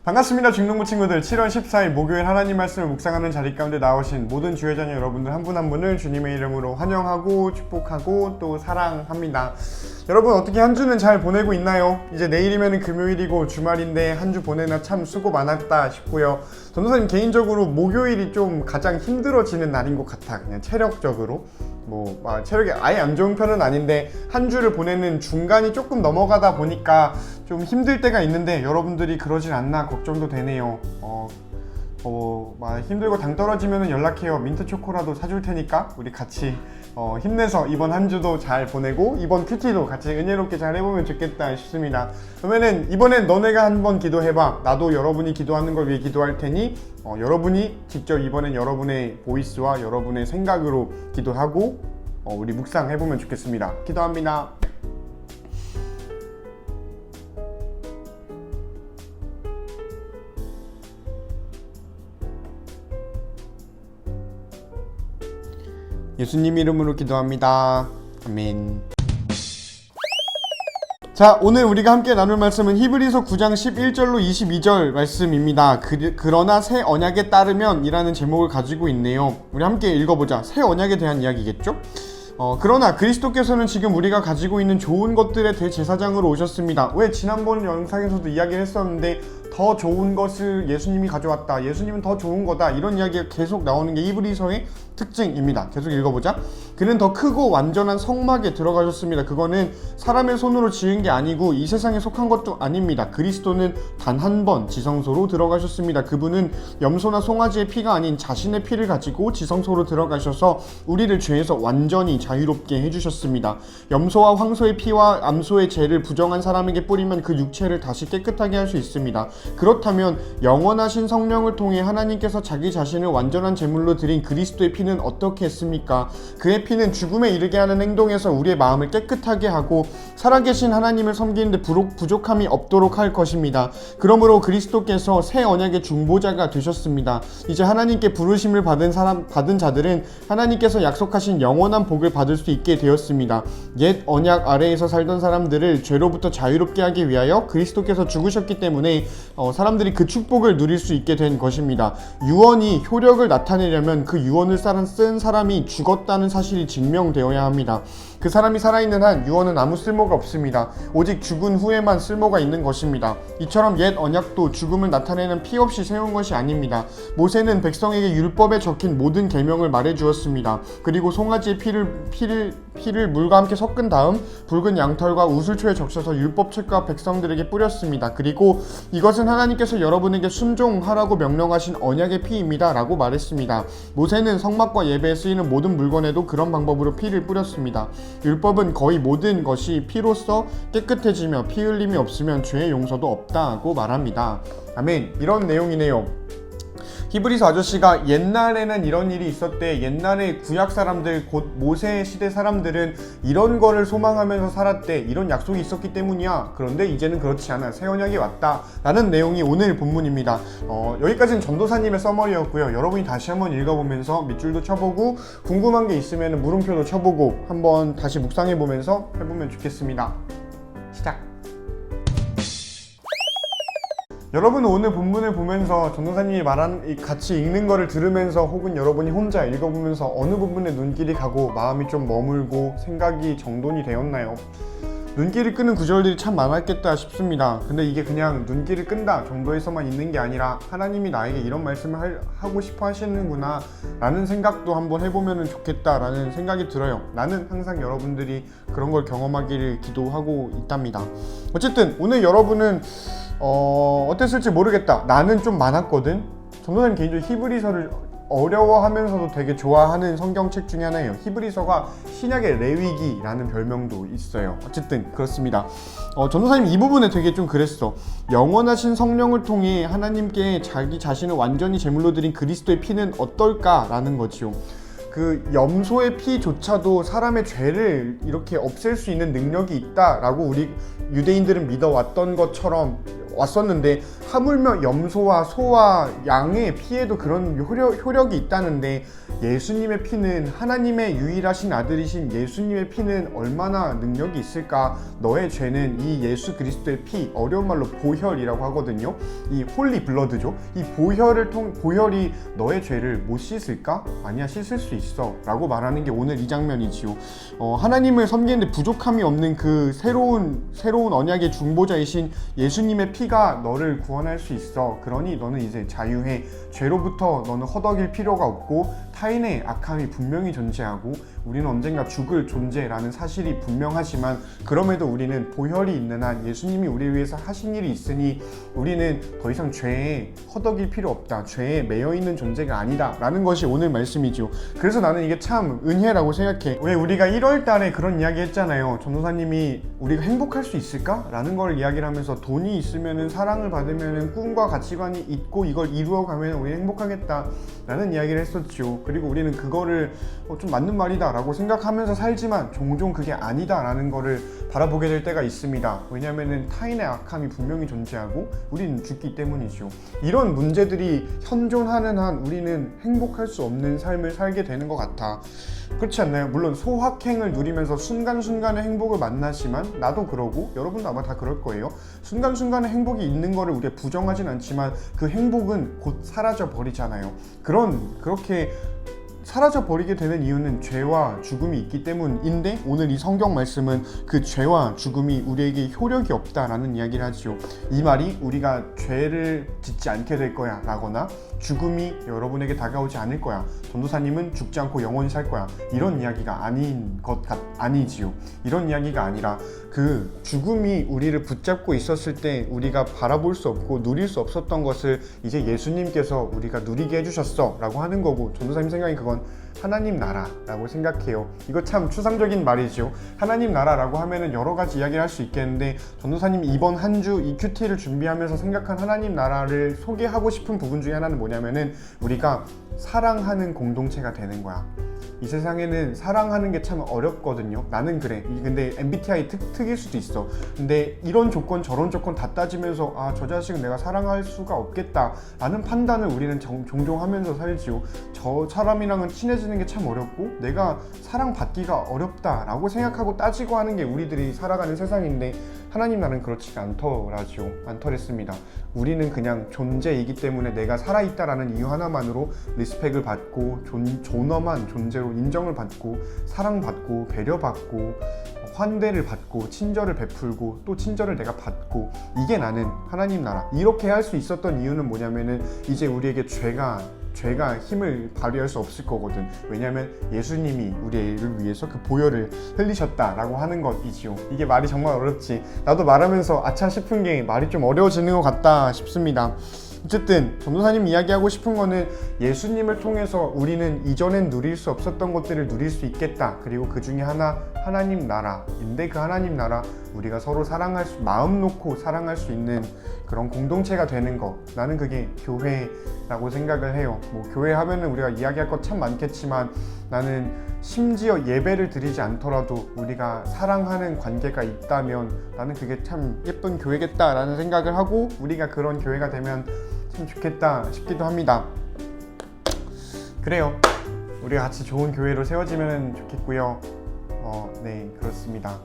반갑습니다. 중동부 친구들. 7월 14일 목요일 하나님 말씀을 묵상하는 자리 가운데 나오신 모든 주의 자녀 여러분들 한 분 한 분을 주님의 이름으로 환영하고 축복하고 또 사랑합니다. 여러분 어떻게 한 주는 잘 보내고 있나요? 이제 내일이면 금요일이고 주말인데 한 주 보내나 참 수고 많았다 싶고요. 전도사님 개인적으로 목요일이 좀 가장 힘들어지는 날인 것 같아. 그냥 체력적으로. 체력이 아예 안 좋은 편은 아닌데 한 주를 보내는 중간이 조금 넘어가다 보니까 좀 힘들 때가 있는데 여러분들이 그러진 않나 걱정도 되네요. 힘들고 당 떨어지면 연락해요. 민트 초코라도 사줄 테니까 우리 같이 힘내서 이번 한 주도 잘 보내고 이번 큐티도 같이 은혜롭게 잘 해보면 좋겠다 싶습니다. 그러면은 이번엔 너네가 한번 기도해봐. 나도 여러분이 기도하는 걸 위해 기도할 테니 여러분이 직접 이번엔 여러분의 보이스와 여러분의 생각으로 기도하고 우리 묵상해보면 좋겠습니다. 기도합니다. 예수님 이름으로 기도합니다. 아멘. 자, 오늘 우리가 함께 나눌 말씀은 히브리서 9장 11절로 22절 말씀입니다. 그러나 새 언약에 따르면 이라는 제목을 가지고 있네요. 우리 함께 읽어보자. 새 언약에 대한 이야기겠죠? 그러나 그리스도께서는 지금 우리가 가지고 있는 좋은 것들의 대제사장으로 오셨습니다. 왜 지난번 영상에서도 이야기를 했었는데 더 좋은 것을 예수님이 가져왔다. 예수님은 더 좋은 거다. 이런 이야기가 계속 나오는 게 히브리서의 특징입니다. 계속 읽어보자. 그는 더 크고 완전한 성막에 들어가셨습니다. 그거는 사람의 손으로 지은 게 아니고 이 세상에 속한 것도 아닙니다. 그리스도는 단 한 번 지성소로 들어가셨습니다. 그분은 염소나 송아지의 피가 아닌 자신의 피를 가지고 지성소로 들어가셔서 우리를 죄에서 완전히 자유롭게 해주셨습니다. 염소와 황소의 피와 암소의 죄를 부정한 사람에게 뿌리면 그 육체를 다시 깨끗하게 할 수 있습니다. 그렇다면 영원하신 성령을 통해 하나님께서 자기 자신을 완전한 제물로 드린 그리스도의 피는 어떻게 했습니까? 그의 피는 죽음에 이르게 하는 행동에서 우리의 마음을 깨끗하게 하고 살아계신 하나님을 섬기는데 부족함이 없도록 할 것입니다. 그러므로 그리스도께서 새 언약의 중보자가 되셨습니다. 이제 하나님께 부르심을 받은 자들은 하나님께서 약속하신 영원한 복을 받을 수 있게 되었습니다. 옛 언약 아래에서 살던 사람들을 죄로부터 자유롭게 하기 위하여 그리스도께서 죽으셨기 때문에 사람들이 그 축복을 누릴 수 있게 된 것입니다. 유언이 효력을 나타내려면 그 유언을 쓴 사람이 죽었다는 사실이 증명되어야 합니다. 그 사람이 살아있는 한 유언은 아무 쓸모가 없습니다. 오직 죽은 후에만 쓸모가 있는 것입니다. 이처럼 옛 언약도 죽음을 나타내는 피 없이 세운 것이 아닙니다. 모세는 백성에게 율법에 적힌 모든 계명을 말해주었습니다. 그리고 송아지의 피를 물과 함께 섞은 다음 붉은 양털과 우슬초에 적셔서 율법책과 백성들에게 뿌렸습니다. 그리고 이것은 하나님께서 여러분에게 순종하라고 명령하신 언약의 피입니다 라고 말했습니다. 모세는 성막과 예배에 쓰이는 모든 물건에도 그런 방법으로 피를 뿌렸습니다. 율법은 거의 모든 것이 피로써 깨끗해지며 피 흘림이 없으면 죄의 용서도 없다고 말합니다. 아멘. 이런 내용이네요. 히브리서 아저씨가 옛날에는 이런 일이 있었대. 옛날에 구약 사람들 곧 모세 시대 사람들은 이런 거를 소망하면서 살았대. 이런 약속이 있었기 때문이야. 그런데 이제는 그렇지 않아. 새 언약이 왔다 라는 내용이 오늘 본문입니다. 여기까지는 전도사님의 서머리였고요. 여러분이 다시 한번 읽어보면서 밑줄도 쳐보고 궁금한 게 있으면 물음표도 쳐보고 한번 다시 묵상해보면서 해보면 좋겠습니다. 시작. 여러분은 오늘 본문을 보면서 전도사님이 같이 읽는 거를 들으면서 혹은 여러분이 혼자 읽어보면서 어느 부분에 눈길이 가고 마음이 좀 머물고 생각이 정돈이 되었나요? 눈길을 끄는 구절들이 참 많았겠다 싶습니다. 근데 이게 그냥 눈길을 끈다 정도에서만 있는 게 아니라 하나님이 나에게 이런 말씀을 하고 싶어 하시는구나 라는 생각도 한번 해보면 좋겠다 라는 생각이 들어요. 나는 항상 여러분들이 그런 걸 경험하기를 기도하고 있답니다. 어쨌든 오늘 여러분은 어땠을지 모르겠다. 나는 좀 많았거든. 전도사님 개인적으로 히브리서를 어려워하면서도 되게 좋아하는 성경책 중에 하나예요. 히브리서가 신약의 레위기라는 별명도 있어요. 어쨌든 그렇습니다. 전도사님 이 부분에 되게 좀 그랬어. 영원하신 성령을 통해 하나님께 자기 자신을 완전히 제물로 드린 그리스도의 피는 어떨까라는 거지요. 그 염소의 피조차도 사람의 죄를 이렇게 없앨 수 있는 능력이 있다라고 우리 유대인들은 믿어왔던 것처럼 왔었는데 하물며 염소와 소와 양의 피에도 그런 효력이 있다는데 예수님의 피는 하나님의 유일하신 아들이신 예수님의 피는 얼마나 능력이 있을까? 너의 죄는 이 예수 그리스도의 피, 어려운 말로 보혈이라고 하거든요. 이 홀리 블러드죠. 이 보혈이 너의 죄를 못 씻을까? 아니야, 씻을 수 있어 라고 말하는 게 오늘 이 장면이지요. 하나님을 섬기는데 부족함이 없는 그 새로운 언약의 중보자이신 예수님의 피가 너를 구원할 수 있어. 그러니 너는 이제 자유해. 죄로부터 너는 허덕일 필요가 없고 타인의 악함이 분명히 존재하고 우리는 언젠가 죽을 존재라는 사실이 분명하지만 그럼에도 우리는 보혈이 있는 한 예수님이 우리를 위해서 하신 일이 있으니 우리는 더 이상 죄에 허덕일 필요 없다. 죄에 매여있는 존재가 아니다 라는 것이 오늘 말씀이죠. 그래서 나는 이게 참 은혜라고 생각해. 왜 우리가 1월 달에 그런 이야기 했잖아요. 전도사님이 우리가 행복할 수 있을까? 라는 걸 이야기를 하면서 돈이 있으면 사랑을 받으면 꿈과 가치관이 있고 이걸 이루어가면 우리 행복하겠다 라는 이야기를 했었죠. 그리고 우리는 그거를 좀 맞는 말이다 라고 생각하면서 살지만 종종 그게 아니다 라는 거를 바라보게 될 때가 있습니다. 왜냐하면 타인의 악함이 분명히 존재하고 우리는 죽기 때문이죠. 이런 문제들이 현존하는 한 우리는 행복할 수 없는 삶을 살게 되는 것 같아. 그렇지 않나요? 물론 소확행을 누리면서 순간순간의 행복을 만나지만 나도 그러고 여러분도 아마 다 그럴 거예요. 순간순간의 행복이 있는 거를 우리가 부정하진 않지만 그 행복은 곧 사라져 버리잖아요. 그렇게 사라져 버리게 되는 이유는 죄와 죽음이 있기 때문인데 오늘 이 성경 말씀은 그 죄와 죽음이 우리에게 효력이 없다라는 이야기를 하죠. 이 말이 우리가 죄를 짓지 않게 될 거야 라거나 죽음이 여러분에게 다가오지 않을 거야, 전도사님은 죽지 않고 영원히 살 거야, 이런 이야기가 아니지요. 이런 이야기가 아니라 그 죽음이 우리를 붙잡고 있었을 때 우리가 바라볼 수 없고 누릴 수 없었던 것을 이제 예수님께서 우리가 누리게 해주셨어 라고 하는 거고, 전도사님 생각에 그건 하나님 나라라고 생각해요. 이거 참 추상적인 말이죠. 하나님 나라라고 하면은 여러 가지 이야기를 할 수 있겠는데 전도사님 이번 한 주 이 큐티를 준비하면서 생각한 하나님 나라를 소개하고 싶은 부분 중에 하나는 뭐냐면은 우리가 사랑하는 공동체가 되는 거야. 이 세상에는 사랑하는 게 참 어렵거든요. 나는 그래. 근데 MBTI 특일 수도 있어. 근데 이런 조건 저런 조건 다 따지면서 저 자식은 내가 사랑할 수가 없겠다 라는 판단을 우리는 종종 하면서 살지요. 저 사람이랑은 친해지는 게 참 어렵고 내가 사랑받기가 어렵다 라고 생각하고 따지고 하는 게 우리들이 살아가는 세상인데 하나님 나라는 그렇지가 않더랬습니다. 우리는 그냥 존재이기 때문에 내가 살아있다라는 이유 하나만으로 리스펙을 받고 존엄한 존재로 인정을 받고 사랑받고 배려받고 환대를 받고 친절을 베풀고 또 친절을 내가 받고, 이게 나는 하나님 나라. 이렇게 할 수 있었던 이유는 뭐냐면은 이제 우리에게 죄가 힘을 발휘할 수 없을 거거든. 왜냐하면 예수님이 우리를 위해서 그 보혈을 흘리셨다라고 하는 것이지요. 이게 말이 정말 어렵지. 나도 말하면서 아차 싶은 게 말이 좀 어려워지는 것 같다 싶습니다. 어쨌든 전도사님 이야기하고 싶은 거는 예수님을 통해서 우리는 이전엔 누릴 수 없었던 것들을 누릴 수 있겠다. 그리고 그 중에 하나 하나님 나라인데 그 하나님 나라, 우리가 서로 마음 놓고 사랑할 수 있는 그런 공동체가 되는 거, 나는 그게 교회라고 생각을 해요. 교회 하면은 우리가 이야기할 것 참 많겠지만 나는 심지어 예배를 드리지 않더라도 우리가 사랑하는 관계가 있다면 나는 그게 참 예쁜 교회겠다라는 생각을 하고, 우리가 그런 교회가 되면 참 좋겠다 싶기도 합니다. 그래요. 우리가 같이 좋은 교회로 세워지면 좋겠고요. 네, 그렇습니다.